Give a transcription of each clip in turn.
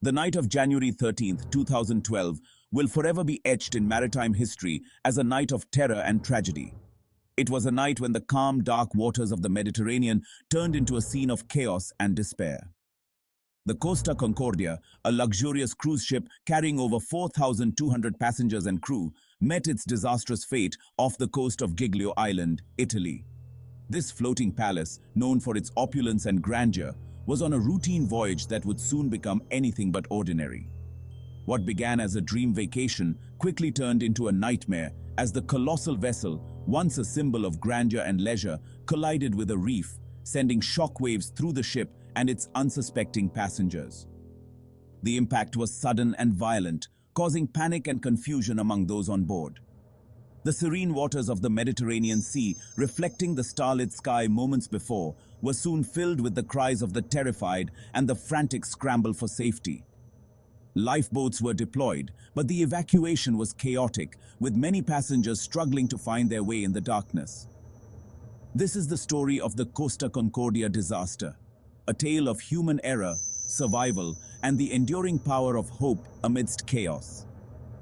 The night of January 13th, 2012 will forever be etched in maritime history as a night of terror and tragedy. It was a night when the calm, dark waters of the Mediterranean turned into a scene of chaos and despair. The Costa Concordia, a luxurious cruise ship carrying over 4,200 passengers and crew, met its disastrous fate off the coast of Giglio Island, Italy. This floating palace, known for its opulence and grandeur, was on a routine voyage that would soon become anything but ordinary. What began as a dream vacation quickly turned into a nightmare as the colossal vessel, once a symbol of grandeur and leisure, collided with a reef, sending shockwaves through the ship and its unsuspecting passengers. The impact was sudden and violent, causing panic and confusion among those on board. The serene waters of the Mediterranean Sea, reflecting the starlit sky moments before, were soon filled with the cries of the terrified and the frantic scramble for safety. Lifeboats were deployed, but the evacuation was chaotic, with many passengers struggling to find their way in the darkness. This is the story of the Costa Concordia disaster, a tale of human error, survival, and the enduring power of hope amidst chaos.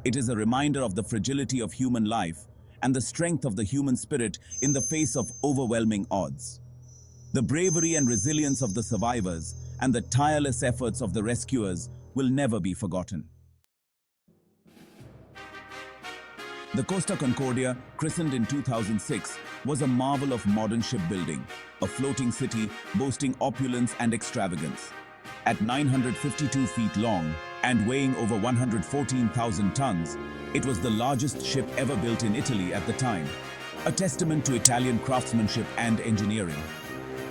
It is a reminder of the fragility of human life and the strength of the human spirit in the face of overwhelming odds. The bravery and resilience of the survivors and the tireless efforts of the rescuers will never be forgotten. The Costa Concordia, christened in 2006, was a marvel of modern shipbuilding, a floating city boasting opulence and extravagance. At 952 feet long and weighing over 114,000 tons, it was the largest ship ever built in Italy at the time, a testament to Italian craftsmanship and engineering.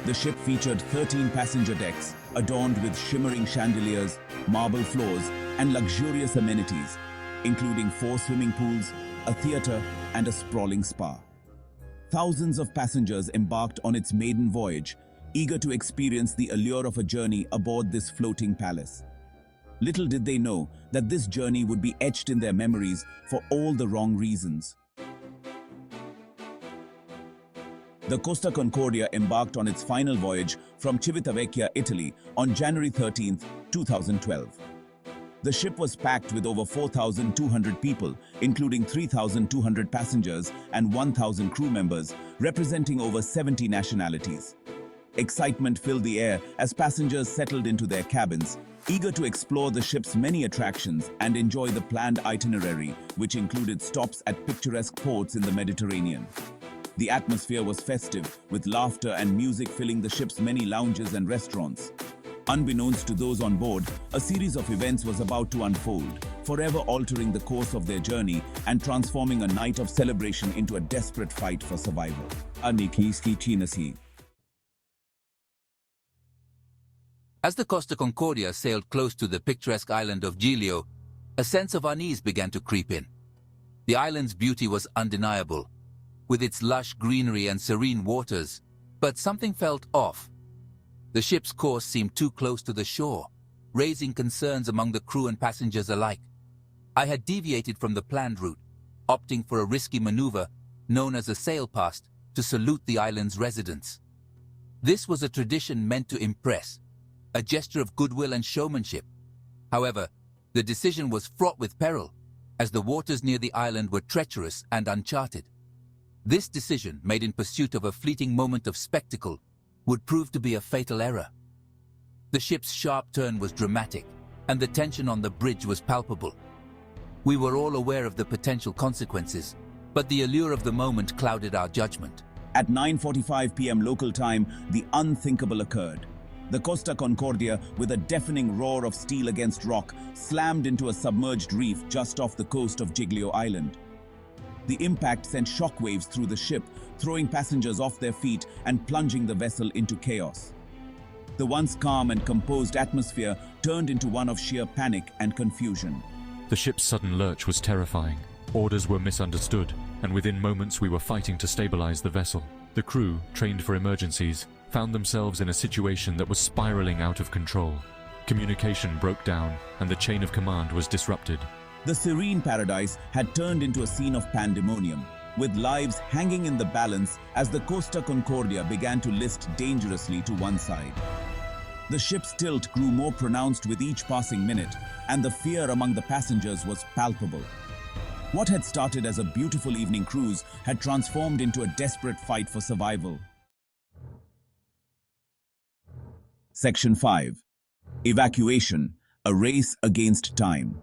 The ship featured 13 passenger decks, adorned with shimmering chandeliers, marble floors, and luxurious amenities, including 4 swimming pools, a theater, and a sprawling spa. Thousands of passengers embarked on its maiden voyage, eager to experience the allure of a journey aboard this floating palace. Little did they know that this journey would be etched in their memories for all the wrong reasons. The Costa Concordia embarked on its final voyage from Civitavecchia, Italy on January 13, 2012. The ship was packed with over 4,200 people, including 3,200 passengers and 1,000 crew members, representing over 70 nationalities. Excitement filled the air as passengers settled into their cabins, eager to explore the ship's many attractions and enjoy the planned itinerary, which included stops at picturesque ports in the Mediterranean. The atmosphere was festive, with laughter and music filling the ship's many lounges and restaurants. Unbeknownst to those on board, a series of events was about to unfold, forever altering the course of their journey and transforming a night of celebration into a desperate fight for survival. As the Costa Concordia sailed close to the picturesque island of Giglio, a sense of unease began to creep in. The island's beauty was undeniable, with its lush greenery and serene waters, but something felt off. The ship's course seemed too close to the shore, raising concerns among the crew and passengers alike. I had deviated from the planned route, opting for a risky maneuver known as a sail past to salute the island's residents. This was a tradition meant to impress, a gesture of goodwill and showmanship. However, the decision was fraught with peril, as the waters near the island were treacherous and uncharted. This decision, made in pursuit of a fleeting moment of spectacle, would prove to be a fatal error. The ship's sharp turn was dramatic, and the tension on the bridge was palpable. We were all aware of the potential consequences, but the allure of the moment clouded our judgment. At 9:45 p.m. local time, the unthinkable occurred. The Costa Concordia, with a deafening roar of steel against rock, slammed into a submerged reef just off the coast of Giglio Island. The impact sent shockwaves through the ship, throwing passengers off their feet and plunging the vessel into chaos. The once calm and composed atmosphere turned into one of sheer panic and confusion. The ship's sudden lurch was terrifying. Orders were misunderstood, and within moments we were fighting to stabilize the vessel. The crew, trained for emergencies, found themselves in a situation that was spiraling out of control. Communication broke down, and the chain of command was disrupted. The serene paradise had turned into a scene of pandemonium, with lives hanging in the balance as the Costa Concordia began to list dangerously to one side. The ship's tilt grew more pronounced with each passing minute, and the fear among the passengers was palpable. What had started as a beautiful evening cruise had transformed into a desperate fight for survival. Section 5. Evacuation, a race against time.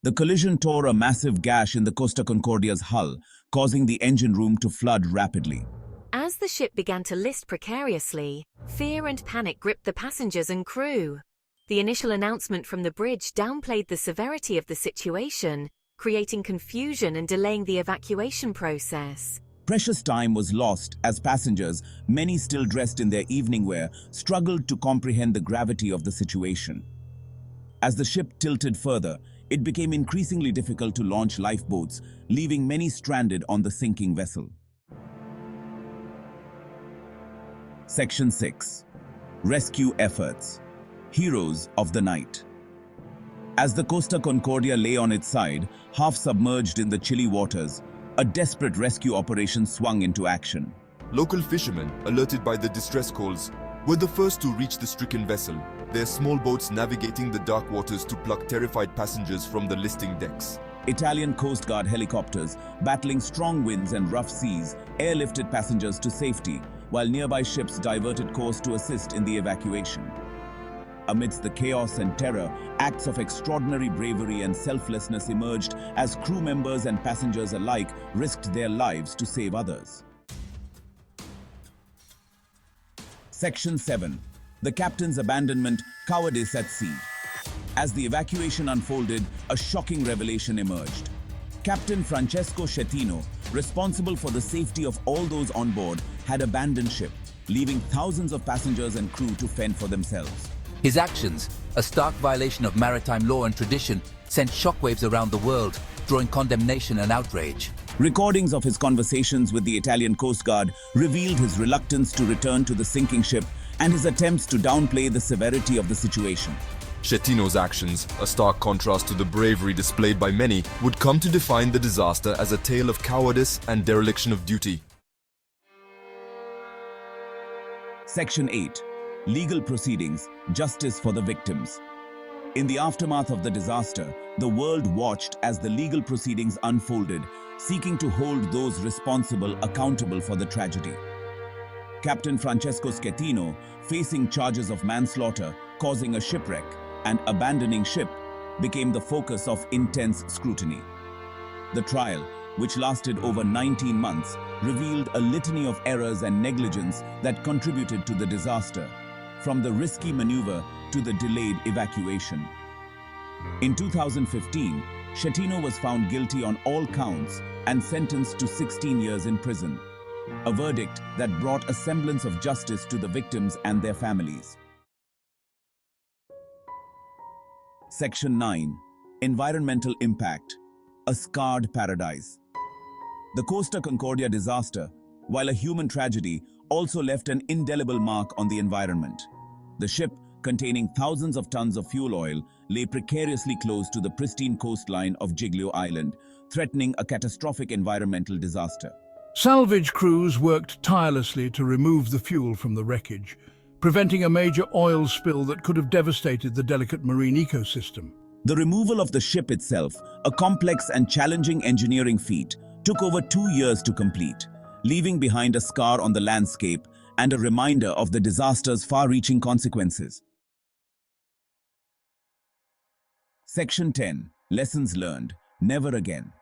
The collision tore a massive gash in the Costa Concordia's hull, causing the engine room to flood rapidly. As the ship began to list precariously, fear and panic gripped the passengers and crew. The initial announcement from the bridge downplayed the severity of the situation, creating confusion and delaying the evacuation process. Precious time was lost as passengers, many still dressed in their evening wear, struggled to comprehend the gravity of the situation. As the ship tilted further, it became increasingly difficult to launch lifeboats, leaving many stranded on the sinking vessel. Section 6. Rescue efforts. Heroes of the night. As the Costa Concordia lay on its side, half submerged in the chilly waters, a desperate rescue operation swung into action. Local fishermen, alerted by the distress calls, were the first to reach the stricken vessel, their small boats navigating the dark waters to pluck terrified passengers from the listing decks. Italian Coast Guard helicopters, battling strong winds and rough seas, airlifted passengers to safety, while nearby ships diverted course to assist in the evacuation. Amidst the chaos and terror, acts of extraordinary bravery and selflessness emerged as crew members and passengers alike risked their lives to save others. Section 7. The captain's abandonment, cowardice at sea. As the evacuation unfolded, a shocking revelation emerged. Captain Francesco Schettino, responsible for the safety of all those on board, had abandoned ship, leaving thousands of passengers and crew to fend for themselves. His actions, a stark violation of maritime law and tradition, sent shockwaves around the world, drawing condemnation and outrage. Recordings of his conversations with the Italian Coast Guard revealed his reluctance to return to the sinking ship and his attempts to downplay the severity of the situation. Schettino's actions, a stark contrast to the bravery displayed by many, would come to define the disaster as a tale of cowardice and dereliction of duty. Section 8. Legal proceedings, justice for the victims. In the aftermath of the disaster, the world watched as the legal proceedings unfolded, seeking to hold those responsible accountable for the tragedy. Captain Francesco Schettino, facing charges of manslaughter, causing a shipwreck, and abandoning ship, became the focus of intense scrutiny. The trial, which lasted over 19 months, revealed a litany of errors and negligence that contributed to the disaster, from the risky maneuver to the delayed evacuation. In 2015, Schettino was found guilty on all counts and sentenced to 16 years in prison, a verdict that brought a semblance of justice to the victims and their families. Section 9. Environmental impact. A scarred paradise. The Costa Concordia disaster, while a human tragedy, also left an indelible mark on the environment. The ship, containing thousands of tons of fuel oil, lay precariously close to the pristine coastline of Giglio Island, threatening a catastrophic environmental disaster. Salvage crews worked tirelessly to remove the fuel from the wreckage, preventing a major oil spill that could have devastated the delicate marine ecosystem. The removal of the ship itself, a complex and challenging engineering feat, took over 2 years to complete, leaving behind a scar on the landscape and a reminder of the disaster's far-reaching consequences. Section 10. Lessons learned. Never again.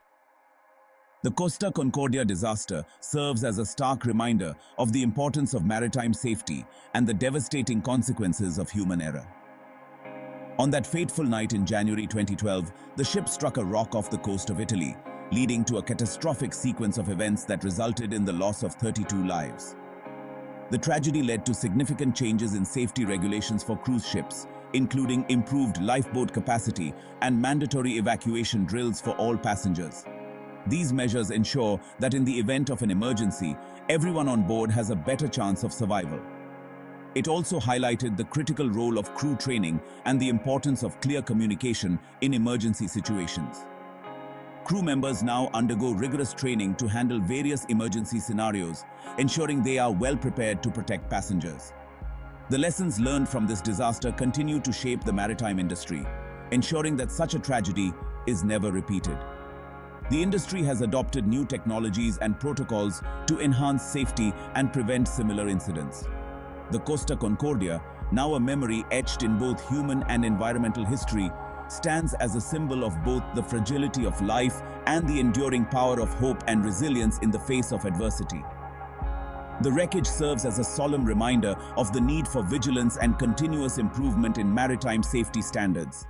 The Costa Concordia disaster serves as a stark reminder of the importance of maritime safety and the devastating consequences of human error. On that fateful night in January 2012, the ship struck a rock off the coast of Italy, leading to a catastrophic sequence of events that resulted in the loss of 32 lives. The tragedy led to significant changes in safety regulations for cruise ships, including improved lifeboat capacity and mandatory evacuation drills for all passengers. These measures ensure that in the event of an emergency, everyone on board has a better chance of survival. It also highlighted the critical role of crew training and the importance of clear communication in emergency situations. Crew members now undergo rigorous training to handle various emergency scenarios, ensuring they are well prepared to protect passengers. The lessons learned from this disaster continue to shape the maritime industry, ensuring that such a tragedy is never repeated. The industry has adopted new technologies and protocols to enhance safety and prevent similar incidents. The Costa Concordia, now a memory etched in both human and environmental history, stands as a symbol of both the fragility of life and the enduring power of hope and resilience in the face of adversity. The wreckage serves as a solemn reminder of the need for vigilance and continuous improvement in maritime safety standards.